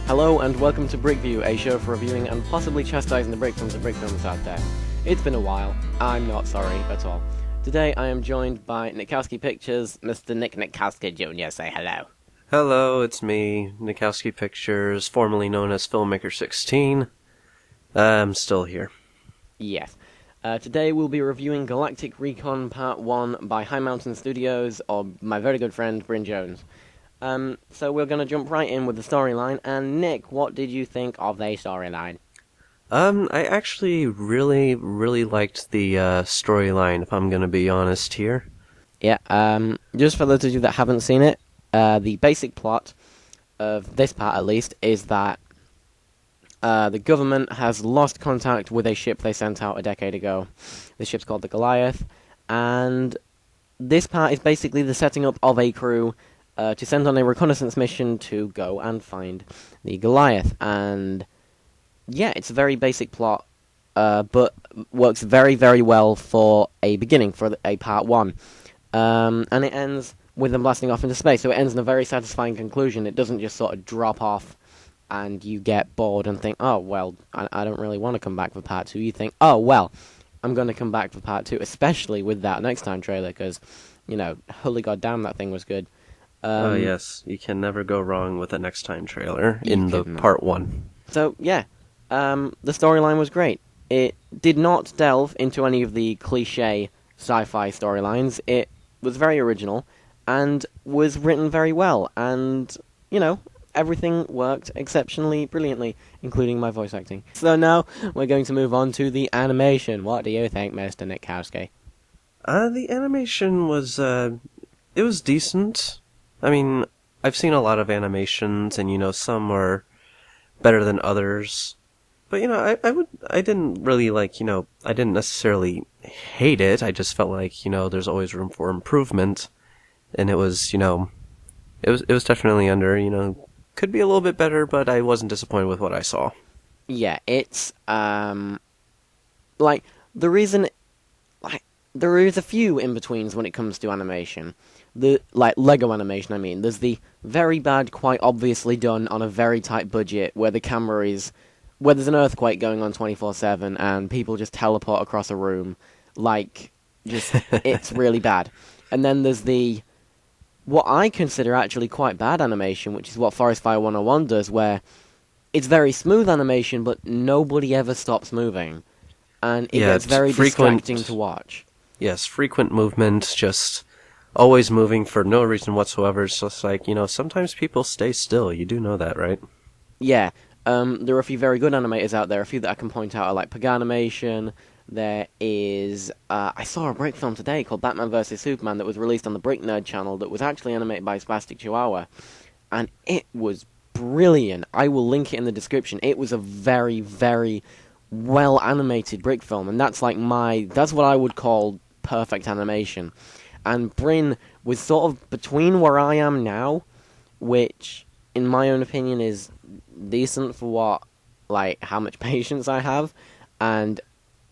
Hello and welcome to BrickView, a show for reviewing and possibly chastising the Brickfilms and Brickfilmers out there. It's been a while. I'm not sorry at all. Today I am joined by Nitkowski Pictures, Mr. Nick Nitkowski Jr. Say hello. Hello, it's me, Nitkowski Pictures, formerly known as Filmmaker16. I'm still here. Yes. Today we'll be reviewing Galactic Recon Part One by HighMountainStudios, or my very good friend Bryn Jones. So we're going to jump right in with the storyline, and Nick, what did you think of the storyline? I actually really liked the storyline, if I'm going to be honest here. Yeah, just for those of you that haven't seen it, the basic plot of this part, at least, is that the government has lost contact with a ship they sent out a decade ago. The ship's called the Goliath, and this part is basically the setting up of a crew to send on a reconnaissance mission to go and find the Goliath. And yeah, it's a very basic plot, but works very, very well for a beginning, for a part one. And it ends with them blasting off into space, so it ends in a very satisfying conclusion. It doesn't just sort of drop off and you get bored and think, oh, well, I don't really want to come back for part two. You think, oh, well, I'm going to come back for part two, especially with that next time trailer, because, you know, holy goddamn, that thing was good. Oh, yes, you can never go wrong with a next time trailer in the part one. So, yeah, the storyline was great. It did not delve into any of the cliche sci-fi storylines. It was very original and was written very well, and, you know, everything worked exceptionally brilliantly, including my voice acting. So now we're going to move on to the animation. What do you think, Mr. Nitkowski? The animation was, it was decent. I mean, I've seen a lot of animations, and, you know, some are better than others. But, you know, I didn't really, like, you know, I didn't necessarily hate it. I just felt like, you know, there's always room for improvement. And it was, you know, it was definitely under, you know, could be a little bit better, but I wasn't disappointed with what I saw. Yeah, it's, like, the reason, like, there is a few in-betweens when it comes to animation. Like, Lego animation, I mean. There's the very bad, quite obviously done on a very tight budget, where the camera is, where there's an earthquake going on 24/7, and people just teleport across a room. Like, just, it's really bad. And then there's the, what I consider actually quite bad animation, which is what Forest Fire 101 does, where it's very smooth animation, but nobody ever stops moving. And it gets very distracting to watch. Yes, frequent movement, just always moving for no reason whatsoever. It's just like, you know, sometimes people stay still. You do know that, right? Yeah. There are a few very good animators out there. A few that I can point out are like Pug Animation. There is, I saw a Brick film today called Batman vs. Superman that was released on the Brick Nerd channel that was actually animated by Spastic Chihuahua. And it was brilliant. I will link it in the description. It was a very, very well animated Brick film. And that's like that's what I would call perfect animation. And Bryn was sort of between where I am now, which, in my own opinion, is decent for what, like, how much patience I have, and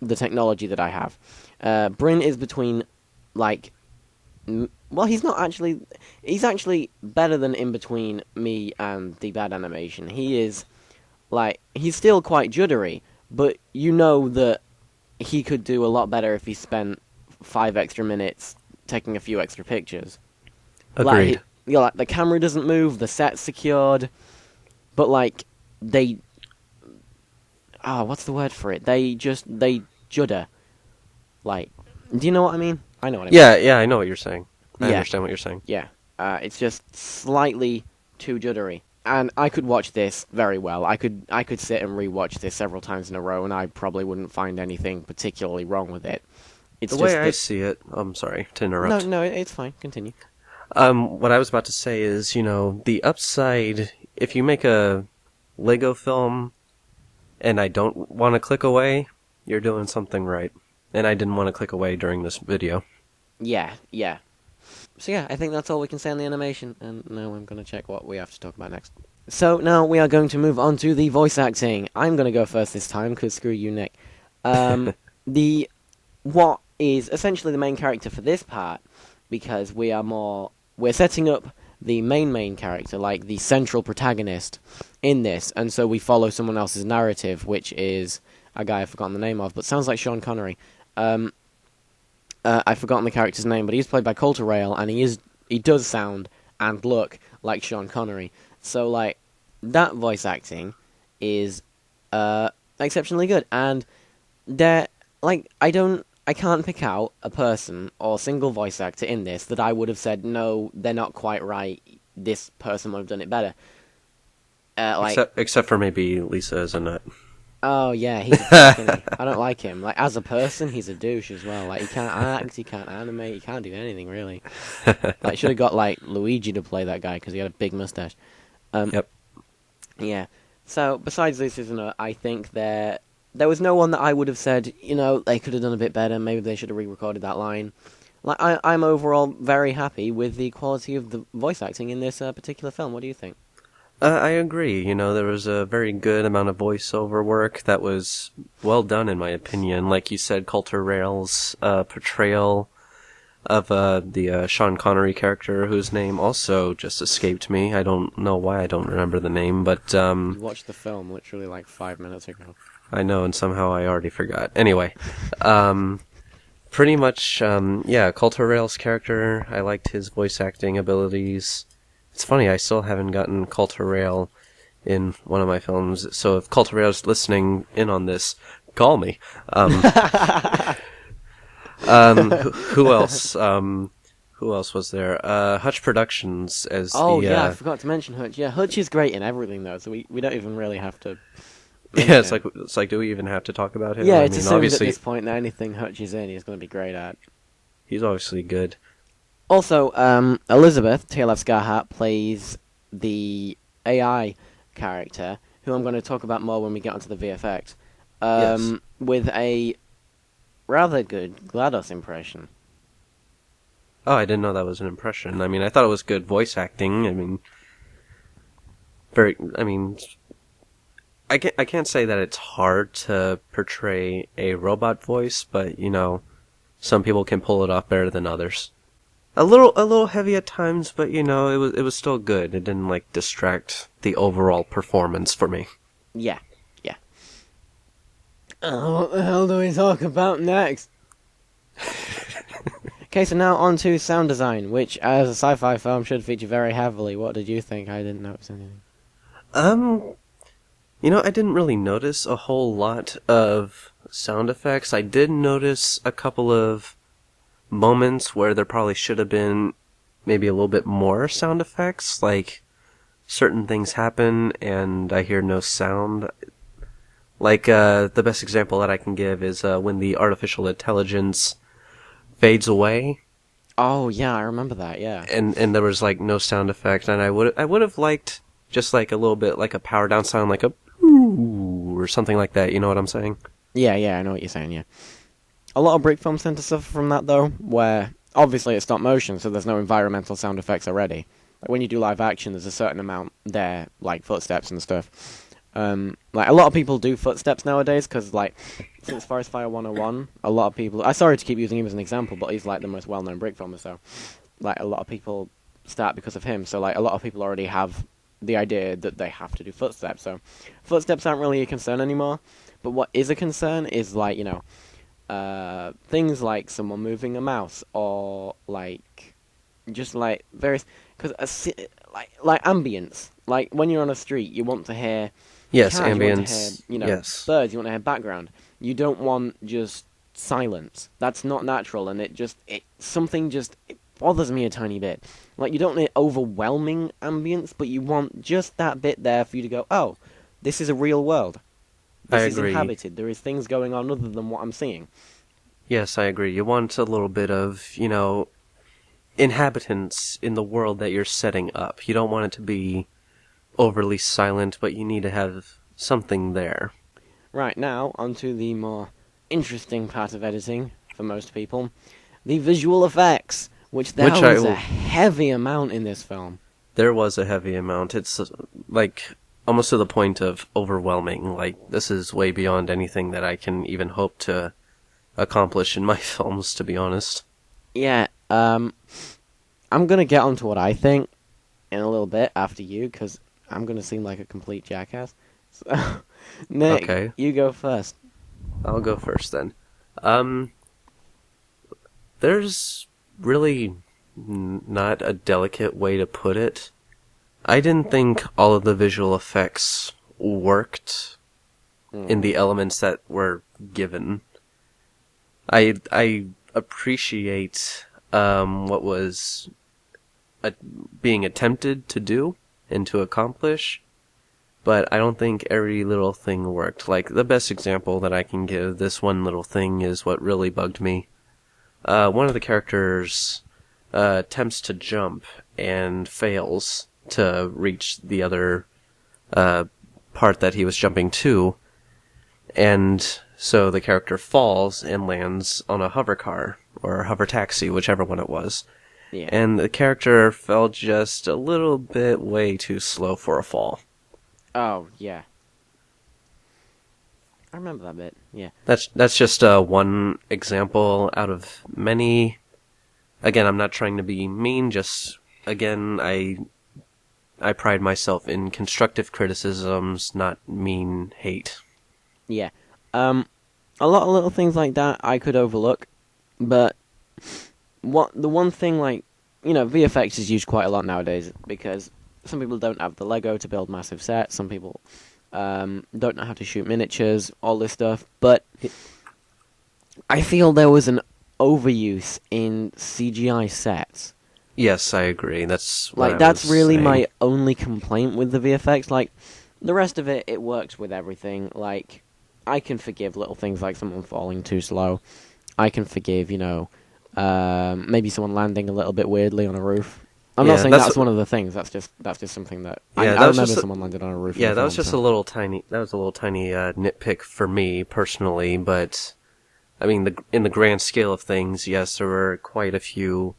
the technology that I have. Bryn is between, like, well, he's actually better than in between me and the bad animation. He is, like, he's still quite juddery, but you know that he could do a lot better if he spent 5 extra minutes taking a few extra pictures. Agreed. Like, the camera doesn't move, the set's secured, but, like, what's the word for it? They judder. Like, do you know what I mean? I know what I mean. Yeah, I know what you're saying. I understand what you're saying. Yeah, it's just slightly too juddery. And I could watch this very well. I could sit and rewatch this several times in a row, and I probably wouldn't find anything particularly wrong with it. It's the way I see it, I'm sorry to interrupt. No, it's fine. Continue. What I was about to say is, you know, the upside, if you make a Lego film and I don't want to click away, you're doing something right. And I didn't want to click away during this video. Yeah. So yeah, I think that's all we can say on the animation, and now I'm going to check what we have to talk about next. So now we are going to move on to the voice acting. I'm going to go first this time, because screw you, Nick. What is essentially the main character for this part, because we're setting up the main character, like the central protagonist, in this, and so we follow someone else's narrative, which is a guy I've forgotten the name of, but sounds like Sean Connery. I've forgotten the character's name, but he's played by Colter Rail, and he does sound and look like Sean Connery. So, like, that voice acting is exceptionally good, and I can't pick out a person or single voice actor in this that I would have said, no, they're not quite right, this person would have done it better. Except for maybe Lisa as a nut. Oh, yeah, he's a prick, isn't he? I don't like him. Like, as a person, he's a douche as well. Like, he can't act, he can't animate, he can't do anything, really. Like, should have got, like, Luigi to play that guy, because he had a big mustache. Yep. Yeah. So, besides this, I think there was no one that I would have said, they could have done a bit better, maybe they should have re-recorded that line. Like, I'm overall very happy with the quality of the voice acting in this particular film. What do you think? I agree. There was a very good amount of voiceover work that was well done, in my opinion. Like you said, Colter Rail's portrayal of the Sean Connery character, whose name also just escaped me. I don't know why I don't remember the name, but... You watched the film literally like 5 minutes ago. I know, and somehow I already forgot. Anyway, pretty much, Colter Rail's character, I liked his voice acting abilities. It's funny, I still haven't gotten Colter Rail in one of my films, so if Colter Rail's listening in on this, call me. Who else? Who else was there? Hutch Productions as I forgot to mention Hutch. Yeah, Hutch is great in everything, though, so we don't even really have to... Yeah, it's like, do we even have to talk about him? Yeah, it's assumed obviously, at this point that anything Hutch is in, he's going to be great at. He's obviously good. Also, Elizabeth Taylor-Scarhat plays the AI character, who I'm going to talk about more when we get onto the VFX, yes. with a rather good GLaDOS impression. Oh, I didn't know that was an impression. I mean, I thought it was good voice acting. I can't say that it's hard to portray a robot voice, but, some people can pull it off better than others. A little heavy at times, but, it was still good. It didn't, distract the overall performance for me. Yeah. What the hell do we talk about next? Okay, so now on to sound design, which, as a sci-fi film, should feature very heavily. What did you think? I didn't notice anything. I didn't really notice a whole lot of sound effects. I did notice a couple of moments where there probably should have been maybe a little bit more sound effects, like certain things happen and I hear no sound. Like, the best example that I can give is when the artificial intelligence fades away. Oh, yeah, I remember that, yeah. And there was, no sound effect, and I would have liked just, a little bit, like a power down sound, like a ooh, or something like that, you know what I'm saying? Yeah, I know what you're saying, yeah. A lot of Brick films tend to suffer from that, though, where, obviously it's stop motion, so there's no environmental sound effects already. Like, when you do live action, there's a certain amount there, like footsteps and stuff. A lot of people do footsteps nowadays, because, since Forest Fire 101, a lot of people... I'm sorry to keep using him as an example, but he's, the most well-known Brick filmer, so... a lot of people start because of him, so, a lot of people already have the idea that they have to do footsteps, so... Footsteps aren't really a concern anymore, but what is a concern is, things like someone moving a mouse, or, various... Because, ambience. When you're on a street, you want to hear... Yes, ambience. You want to hear, yes. Birds, you want to hear background. You don't want just silence. That's not natural, and it bothers me a tiny bit. You don't need overwhelming ambience, but you want just that bit there for you to go, oh, this is a real world. This is inhabited. There is things going on other than what I'm seeing. Yes, I agree. You want a little bit of, inhabitants in the world that you're setting up. You don't want it to be overly silent, but you need to have something there. Right, now, onto the more interesting part of editing, for most people. The visual effects, which there was a heavy amount in this film. There was a heavy amount. It's, almost to the point of overwhelming. This is way beyond anything that I can even hope to accomplish in my films, to be honest. Yeah, I'm gonna get onto what I think in a little bit after you, because I'm gonna seem like a complete jackass. So, Nick, Okay. you go first. I'll go first then. There's really not a delicate way to put it. I didn't think all of the visual effects worked in the elements that were given. I appreciate what was being attempted to do and to accomplish, but I don't think every little thing worked. Like, the best example that I can give, this one little thing, is what really bugged me. One of the characters attempts to jump and fails to reach the other part that he was jumping to, and so the character falls and lands on a hover car, or a hover taxi, whichever one it was. Yeah. And the character fell just a little bit way too slow for a fall. Oh, yeah. I remember that bit, yeah. That's just one example out of many. Again, I'm not trying to be mean, just, again, I pride myself in constructive criticisms, not mean hate. Yeah. A lot of little things like that I could overlook, but the one thing, like, VFX is used quite a lot nowadays, because some people don't have the Lego to build massive sets, some people don't know how to shoot miniatures, all this stuff, but I feel there was an overuse in CGI sets. Yes, I agree. That's what that's really saying. my only complaint with the VFX. Like, the rest of it works with everything. Like, I can forgive little things like someone falling too slow. I can forgive, maybe someone landing a little bit weirdly on a roof. I'm not saying that's one of the things. That's just something that I remember someone landed on a roof. Yeah, that was just a little tiny. That was a little tiny nitpick for me personally, but I mean, in the grand scale of things, yes, there were quite a few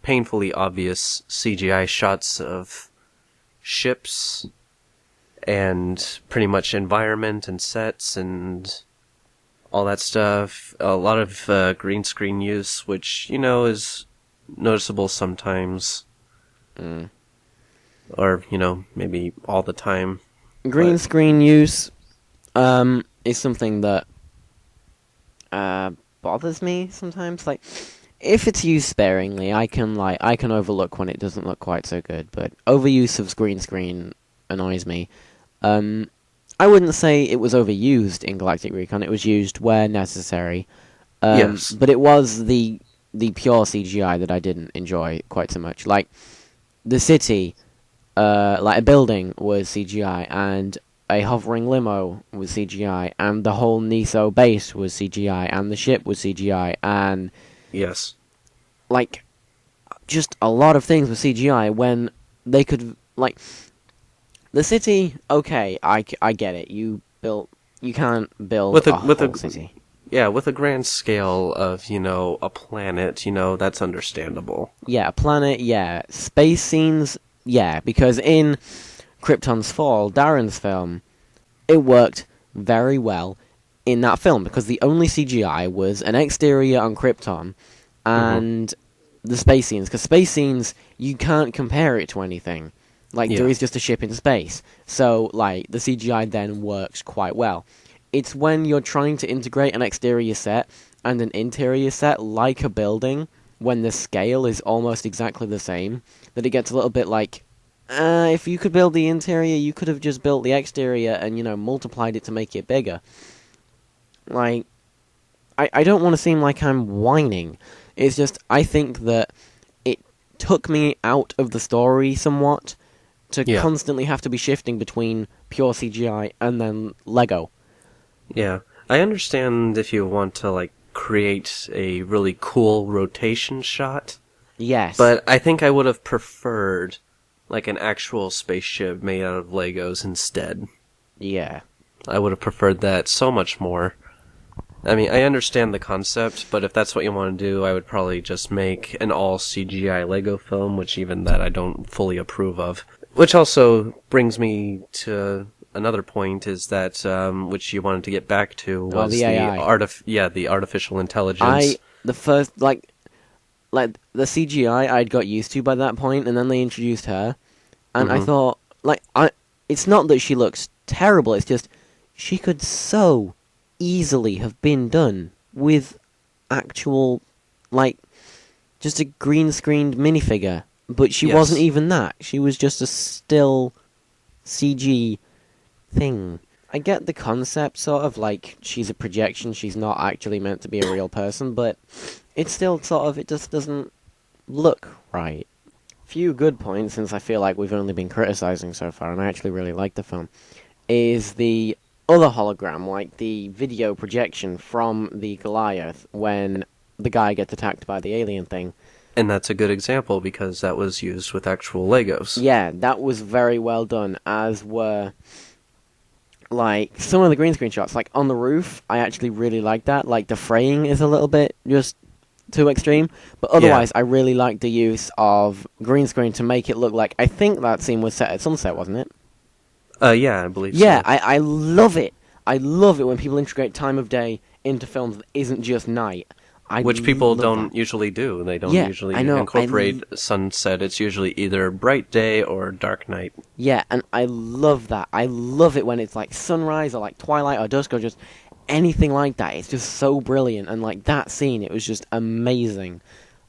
painfully obvious CGI shots of ships and pretty much environment and sets and all that stuff. A lot of green screen use, which, is noticeable sometimes. Or, maybe all the time. Green screen use is something that bothers me sometimes. Like, if it's used sparingly, I can overlook when it doesn't look quite so good, but overuse of green screen annoys me. I wouldn't say it was overused in Galactic Recon. It was used where necessary. Yes. But it was the pure CGI that I didn't enjoy quite so much. Like, the city, like a building was CGI, and a hovering limo was CGI, and the whole Niso base was CGI, and the ship was CGI, and yes, like, just a lot of things were CGI when they could, like, the city. Okay, I get it. You can't build a whole city. Yeah, with a grand scale of, a planet, that's understandable. Yeah, a planet, yeah. Space scenes, yeah, because in Krypton's Fall, Darren's film, it worked very well in that film, because the only CGI was an exterior on Krypton and the space scenes, because space scenes, you can't compare it to anything. Like, there is just a ship in space. So, like, the CGI then works quite well. It's when you're trying to integrate an exterior set and an interior set, like a building, when the scale is almost exactly the same, that it gets a little bit like, if you could build the interior, you could have just built the exterior and, multiplied it to make it bigger. Like, I don't want to seem like I'm whining. It's just, I think that it took me out of the story somewhat to constantly have to be shifting between pure CGI and then Lego. Yeah, I understand if you want to, like, create a really cool rotation shot. Yes. But I think I would have preferred, like, an actual spaceship made out of Legos instead. Yeah. I would have preferred that so much more. I mean, I understand the concept, but if that's what you want to do, I would probably just make an all CGI Lego film, which even that I don't fully approve of. Which also brings me to another point, is that, which you wanted to get back to, was the AI. The artificial intelligence. The first, like the CGI I'd got used to by that point, and then they introduced her, And I thought, like, it's not that she looks terrible, it's just she could so easily have been done with actual, like, just a green-screened minifigure. But she wasn't even that. She was just a still CG thing. I get the concept, sort of, like, she's a projection, she's not actually meant to be a real person, but it's still sort of, it just doesn't look right. Few good points, since I feel like we've only been criticizing so far, and I actually really like the film, is the other hologram, like the video projection from the Goliath when the guy gets attacked by the alien thing. And that's a good example, because that was used with actual Legos. Yeah, that was very well done, as were, like, some of the green screen shots. Like, on the roof, I actually really like that. Like, the fraying is a little bit just too extreme, but otherwise I really like the use of green screen to make it look like, I think that scene was set at sunset, wasn't it? Yeah, I believe so. Yeah, I love it. I love it when people integrate time of day into films that isn't just night. Which people don't usually do. They don't usually incorporate sunset. It's usually either bright day or dark night. Yeah, and I love that. I love it when it's like sunrise or like twilight or dusk or just anything like that. It's just so brilliant. And like that scene, it was just amazing.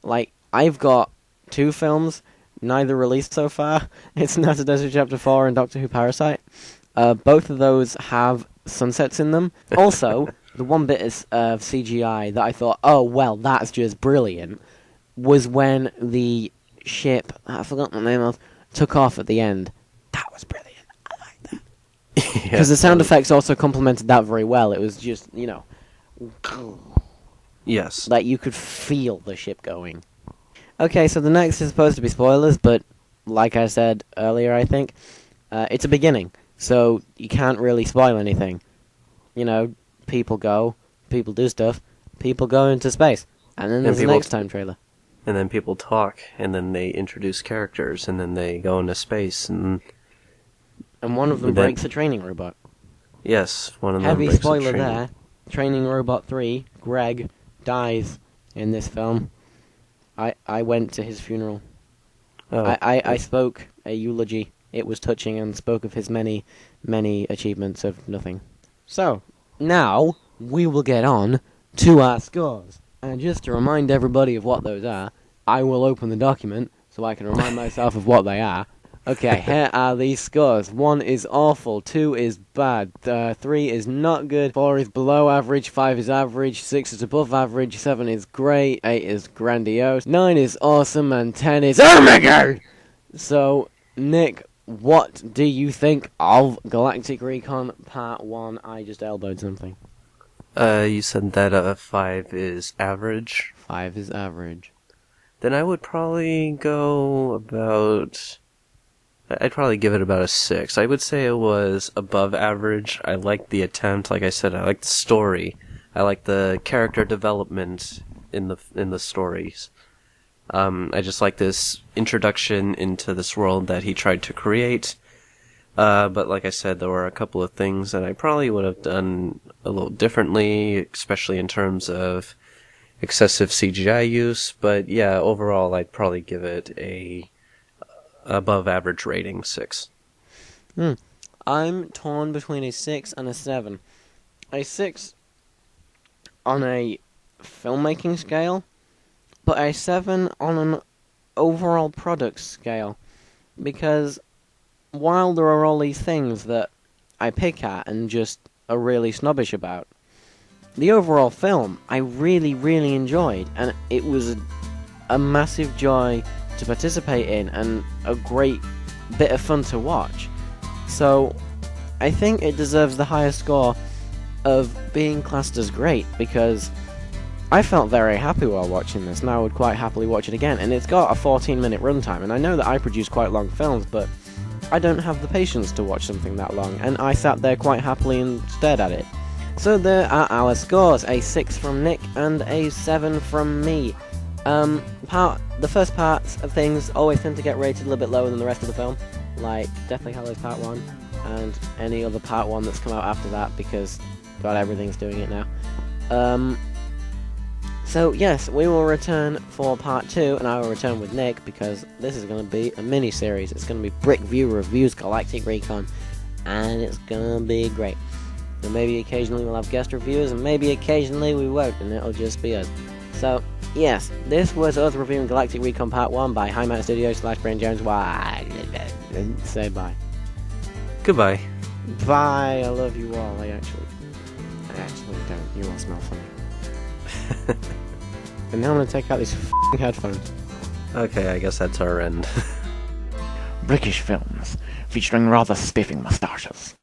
Like, I've got 2 films, neither released so far. It's Natter Desert Chapter 4 and Doctor Who Parasite. Both of those have sunsets in them. Also, the one bit of CGI that I thought, oh, well, that's just brilliant, was when the ship, I forgot the name of, took off at the end. That was brilliant. I like that. Because the sound effects also complemented that very well. It was just, you know... Yes. Like, you could feel the ship going. Okay, so the next is supposed to be spoilers, but like I said earlier, I think, it's a beginning. So you can't really spoil anything. You know, people go, people do stuff, people go into space. And then there's the next time trailer. And then people talk, and then they introduce characters, and then they go into space, and one of them breaks a training robot. Yes, one of them Heavy breaks spoiler a training. there. Training Robot 3, Greg, dies in this film. I went to his funeral. Oh. I spoke a eulogy. It was touching and spoke of his many, many achievements of nothing. So, now we will get on to our scores. And just to remind everybody of what those are, I will open the document so I can remind myself of what they are. Okay, here are these scores. 1 is awful, 2 is bad, 3 is not good, 4 is below average, 5 is average, 6 is above average, 7 is great, 8 is grandiose, 9 is awesome, and 10 is oh my god! So, Nick, what do you think of Galactic Recon Part 1? I just elbowed something. You said that 5 is average? 5 is average. Then I would probably go about... I'd probably give it about a 6. I would say it was above average. I liked the attempt. Like I said, I liked the story. I liked the character development in the stories. I just like this introduction into this world that he tried to create. But like I said, there were a couple of things that I probably would have done a little differently, especially in terms of excessive CGI use. But yeah, overall, I'd probably give it a above average rating, 6. I'm torn between a 6 and a 7. A 6 on a filmmaking scale, but a 7 on an overall product scale. Because while there are all these things that I pick at and just are really snobbish about, the overall film I really, really enjoyed, and it was a massive joy to participate in and a great bit of fun to watch. So I think it deserves the highest score of being classed as great, because I felt very happy while watching this, and I would quite happily watch it again. And it's got a 14-minute runtime, and I know that I produce quite long films, but I don't have the patience to watch something that long, and I sat there quite happily and stared at it. So there are our scores, a 6 from Nick and a 7 from me. The first parts of things always tend to get rated a little bit lower than the rest of the film, like Deathly Hallows Part 1 and any other Part 1 that's come out after that, because God, everything's doing it now. So yes, we will return for part 2, and I will return with Nick, because this is going to be a mini-series. It's going to be BrickView Reviews Galactic Recon, and it's going to be great. And maybe occasionally we'll have guest reviewers, and maybe occasionally we won't, and it'll just be us. So, yes, this was us reviewing Galactic Recon Part 1 by HighMountainStudios / Brandon Jones. Why? Say bye. Goodbye. Bye, I love you all. I actually don't. You all smell funny. And now I'm gonna take out these f***ing headphones. Okay, I guess that's our end. British films, featuring rather spiffing moustaches.